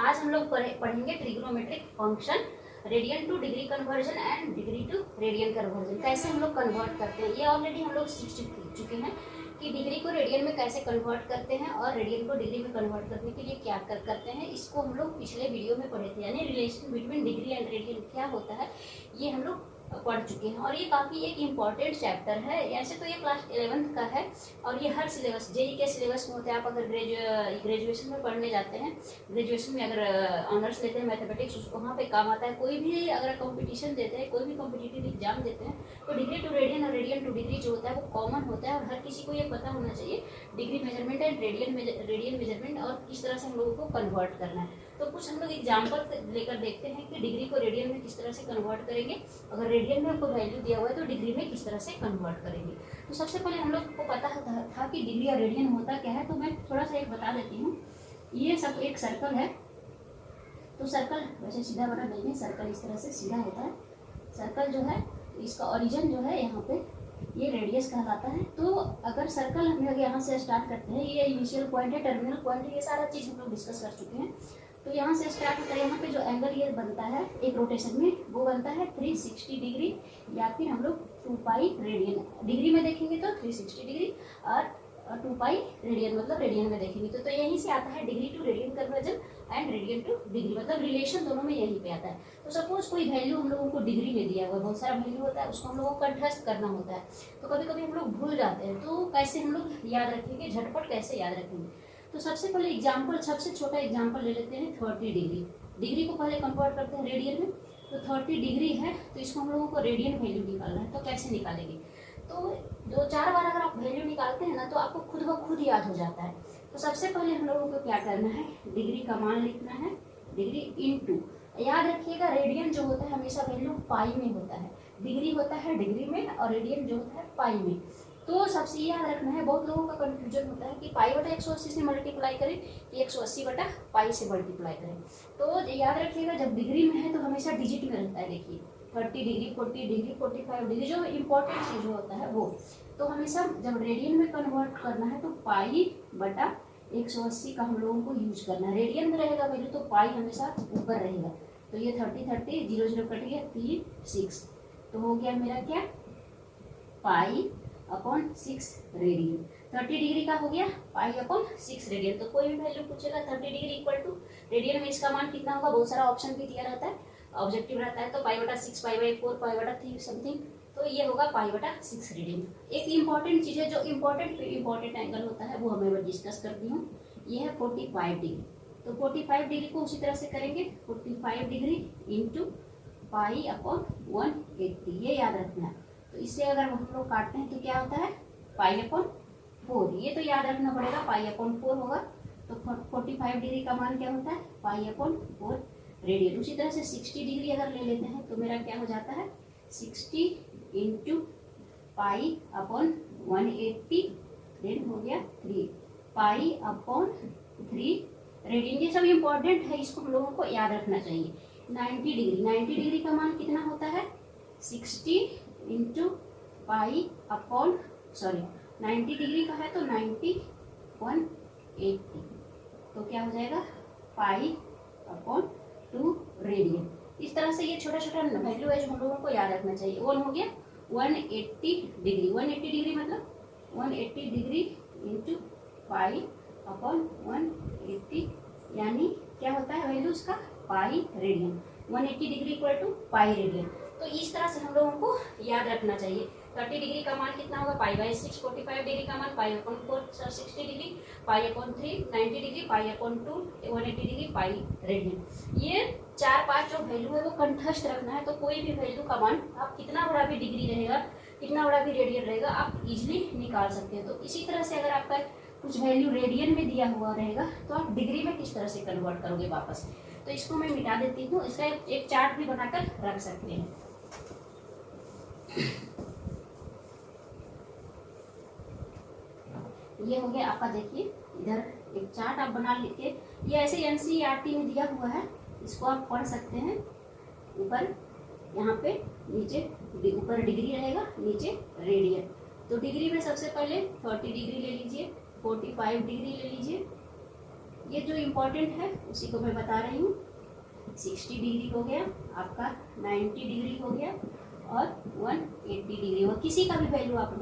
आज हम लोग पढ़ेंगे trigonometric function, radian to degree conversion and degree to radian conversion. कैसे हम लोग कन्वर्ट करते हैं, ये ऑलरेडी हम लोग सीख चुके हैं कि डिग्री को रेडियन में कैसे कन्वर्ट करते हैं और रेडियन को डिग्री में कन्वर्ट करने के लिए क्या करते हैं। इसको हम लोग पिछले वीडियो में पढ़े थे, यानी relation between degree and radian क्या होता है ये हम लोग पढ़ चुके हैं। और ये काफ़ी एक इम्पॉर्टेंट चैप्टर है। ऐसे तो ये क्लास 11th का है और ये हर सिलेबस जेई के सिलेबस में होता है। आप अगर ग्रेजुएशन में पढ़ने जाते हैं, ग्रेजुएशन में अगर ऑनर्स लेते हैं मैथमेटिक्स, उसको वहाँ पे काम आता है। कोई भी अगर कंपटीशन देते हैं, कोई भी कॉम्पिटिटिव एग्जाम देते हैं, तो डिग्री टू रेडियन और रेडियन टू डिग्री जो होता है वो कॉमन होता है और हर किसी को ये पता होना चाहिए degree measurement and radian measurement और किस तरह से हम लोगों को कन्वर्ट करना है। तो कुछ हम लोग एग्जाम्पल लेकर देखते हैं कि डिग्री को रेडियन में किस तरह से कन्वर्ट करेंगे, अगर रेडियन में हमको वैल्यू दिया हुआ है तो डिग्री में किस तरह से कन्वर्ट करेंगे। तो सबसे पहले हम लोग को पता था कि डिग्री और रेडियन होता क्या है, तो मैं थोड़ा सा एक बता देती हूँ। ये सब एक सर्कल है, तो सर्कल वैसे सीधा बना नहीं है, सर्कल इस तरह से सीधा होता है। सर्कल जो है इसका ओरिजिन जो है यहाँ पे ये रेडियस कहलाता है। तो अगर सर्कल हम लोग यहाँ से स्टार्ट करते हैं, ये इनिशियल पॉइंट है, टर्मिनल पॉइंट है, ये सारा चीज़ हम लोग डिस्कस कर चुके हैं। तो यहाँ से स्टार्ट होता है, यहाँ पे जो एंगल ये बनता है एक रोटेशन में वो बनता है 360 डिग्री या फिर हम लोग 2 पाई रेडियन। डिग्री में देखेंगे तो 360 डिग्री और 2 पाई रेडियन मतलब रेडियन में देखेंगे तो यहीं से आता है degree to radian conversion and radian to degree, मतलब रिलेशन दोनों में यहीं पे आता है। तो सपोज कोई वैल्यू हम लोगों को डिग्री में दिया हुआ है, बहुत सारा वैल्यू होता है, उसको हम लोगों को कंट्रास्ट करना होता है। तो कभी कभी हम लोग भूल जाते हैं, तो कैसे हम लोग याद रखेंगे, झटपट कैसे याद रखेंगे। तो सबसे पहले एग्जाम्पल, सबसे छोटा एग्जाम्पल ले लेते हैं 30 डिग्री। डिग्री को पहले कन्वर्ट करते हैं रेडियन में, तो 30 डिग्री है तो इसको हम लोगों को रेडियन वैल्यू निकालना है। तो कैसे निकालेंगे, तो 2-4 बार अगर आप वैल्यू निकालते हैं ना तो आपको खुद ब खुद याद हो जाता है। तो सबसे पहले हम लोगों को क्या करना है, डिग्री का मान लिखना है, डिग्री इनटू, याद रखिएगा रेडियन जो होता है हमेशा वैल्यू पाई में होता है, डिग्री होता है डिग्री में और रेडियन जो होता है पाई में। तो सबसे याद रखना है, बहुत लोगों का कंफ्यूजन होता है कि पाई बटा 180 से मल्टीप्लाई करें कि 180 बटा पाई से मल्टीप्लाई करें। तो याद रखिएगा जब डिग्री में है तो हमेशा डिजिट में रहता है। देखिए 30 डिग्री, 40 डिग्री, 45 डिग्री जो इम्पोर्टेंट चीज़ होता है वो। तो हमेशा जब रेडियन में कन्वर्ट करना है तो पाई बटा 180 का हम लोगों को यूज करना है। रेडियन में रहेगा वैल्यू तो पाई हमेशा ऊपर रहेगा। तो ये 30 0 0 कट गया 3 6, तो हो गया मेरा क्या पाई अपॉन 6 रेडियन। 30 डिग्री का हो गया पाई अपॉन 6 रेडियन। तो कोई भी वैल्यू पूछेगा 30 डिग्री इक्वल टू रेडियन में इसका मान कितना होगा, बहुत सारा ऑप्शन भी दिया रहता है, ऑब्जेक्टिव रहता है। तो पाई बटा 6, पाई बाई 4, पाई बटा 3 समथिंग, तो ये होगा पाई बटा 6 रेडियन। एक इंपॉर्टेंट चीज़ है, जो इम्पोर्टेंट एंगल होता है वो हमें डिस्कस करती हूँ, ये है 45 डिग्री। तो 45 डिग्री को उसी तरह से करेंगे, 45 डिग्री इंटू पाई अपॉन 180, ये याद रखना है। तो इससे अगर हम लोग काटते हैं तो क्या होता है पाई अपॉन 4, ये तो याद रखना पड़ेगा, पाई अपॉन 4 होगा। तो 45 डिग्री का मान क्या होता है पाई अपॉन 4 रेडियन। उसी तरह से 60 डिग्री अगर ले लेते हैं तो मेरा क्या हो जाता है 60 इंटू पाई अपॉन 180, देन हो गया 3 पाई अपॉन 3 रेडियन। ये सब इम्पोर्टेंट है, इसको हम लोगों को याद रखना चाहिए। 90 डिग्री का मान कितना होता है 60 इंटू पाई अपॉन 90 डिग्री का है तो 90 180, तो क्या हो जाएगा पाई अपॉन 2 रेडियन। इस तरह से ये छोटा छोटा वैल्यू है जो हम लोगों को याद रखना चाहिए। 1 हो गया 180 डिग्री, 180 डिग्री मतलब 180 डिग्री इंटू पाई अपॉन 180, यानी क्या होता है वैल्यू उसका pi radian. 180 degree equal to pi radian. तो इस तरह से हम लोगों को याद रखना चाहिए। 30 डिग्री का मान कितना होगा पाई बाई 6, 45 डिग्री का मान pi upon 4, 60 degree pi upon 3, 90 degree pi upon 2, 180 degree pi radian. ये 4-5 जो वैल्यू है वो कंठस्थ रखना है। तो कोई भी वैल्यू का मान आप कितना बड़ा भी डिग्री रहेगा, कितना बड़ा भी रेडियन रहेगा, आप इजिली निकाल सकते हैं। तो इसी तरह से अगर आपका कुछ वैल्यू रेडियन में दिया हुआ रहेगा तो आप डिग्री में किस तरह से कन्वर्ट करोगे वापस। तो इसको मैं मिटा देती हूँ, इसका एक चार्ट भी बनाकर रख सकते हैं। ये हो गया आपका, देखिए इधर एक चार्ट आप बना लीजिए। ये ऐसे एनसीईआरटी में दिया हुआ है, इसको आप पढ़ सकते हैं। ऊपर यहाँ पे नीचे ऊपर डिग्री रहेगा, नीचे रेडियन। तो डिग्री में सबसे पहले 30 डिग्री ले लीजिए, 45 डिग्री ले लीजिए, ये जो इम्पोर्टेंट है उसी को मैं बता रही हूँ। 60 डिग्री हो गया आपका, 90 डिग्री हो गया और 180 डिग्री हो, किसी का भी वैल्यू आप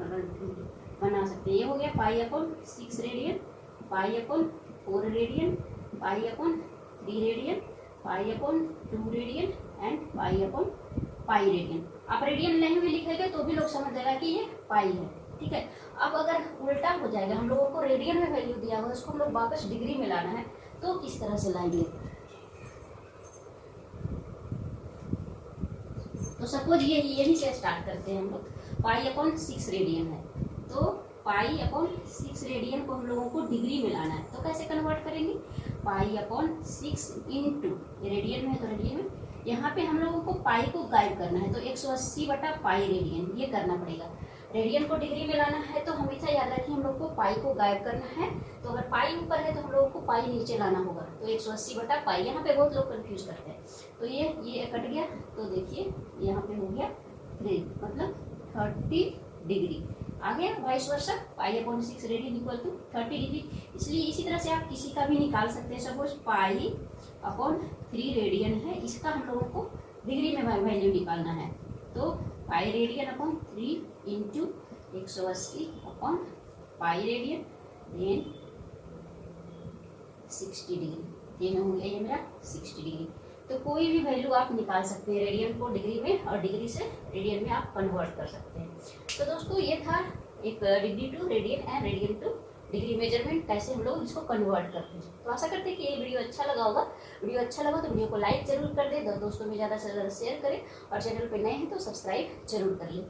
बना सकते हैं। ये हो गया π/6 radian, π/4 radian, π/3 radian, π/2 radian and π/π radian. आप रेडियन नहीं भी लिखेंगे तो भी लोग समझ जाएगा कि ये पाई है, ठीक है। अब अगर उल्टा हो जाएगा, हम लोगों को रेडियन में वैल्यू दिया हुआ है, उसको हम लोग वापस डिग्री में लाना है, तो किस तरह से लाएंगे। तो सपोज ये यही से स्टार्ट करते हैं हम लोग। π/6 रेडियन है, तो π/6 रेडियन को हम लोगों को डिग्री में लाना है, तो कैसे कन्वर्ट करेंगे। π/6 इंटू रेडियन में है तो रेडियन में, यहाँ पे हम लोगों को पाई को गायब करना है, तो 180/पाई रेडियन ये करना पड़ेगा। रेडियन को डिग्री में लाना है तो हमेशा याद रखिए हम लोग को पाई को गायब करना है, तो अगर पाई ऊपर है तो हम लोगों को पाई नीचे लाना होगा, तो 180/पाई। यहाँ पे बहुत लोग कंफ्यूज करते हैं, तो ये कट गया, तो देखिए यहाँ पे हो गया 3 मतलब 30 डिग्री आ गया। Vice versa π/6 radian equal to 30 degree. इसलिए इसी तरह से आप किसी का भी निकाल सकते हैं। सपोज π/3 रेडियन है, इसका हम लोगों को डिग्री में वैल्यू निकालना है, तो पाई रेडियन/3 इंटू 180/पाई रेडियन देन 60 डिग्री। ये हो गया ये मेरा 60 डिग्री। तो कोई भी वैल्यू आप निकाल सकते हैं रेडियन को डिग्री में, और डिग्री से रेडियन में आप कन्वर्ट कर सकते हैं। तो दोस्तों ये था एक degree to radian and radian to degree measurement, कैसे हम लोग इसको कन्वर्ट करते हैं। तो आशा करते हैं कि ये वीडियो अच्छा लगा होगा। वीडियो अच्छा लगा तो वीडियो को लाइक जरूर कर दें, दोस्तों में ज़्यादा से ज़्यादा शेयर करें, और चैनल पर नए हैं तो सब्सक्राइब जरूर कर लें।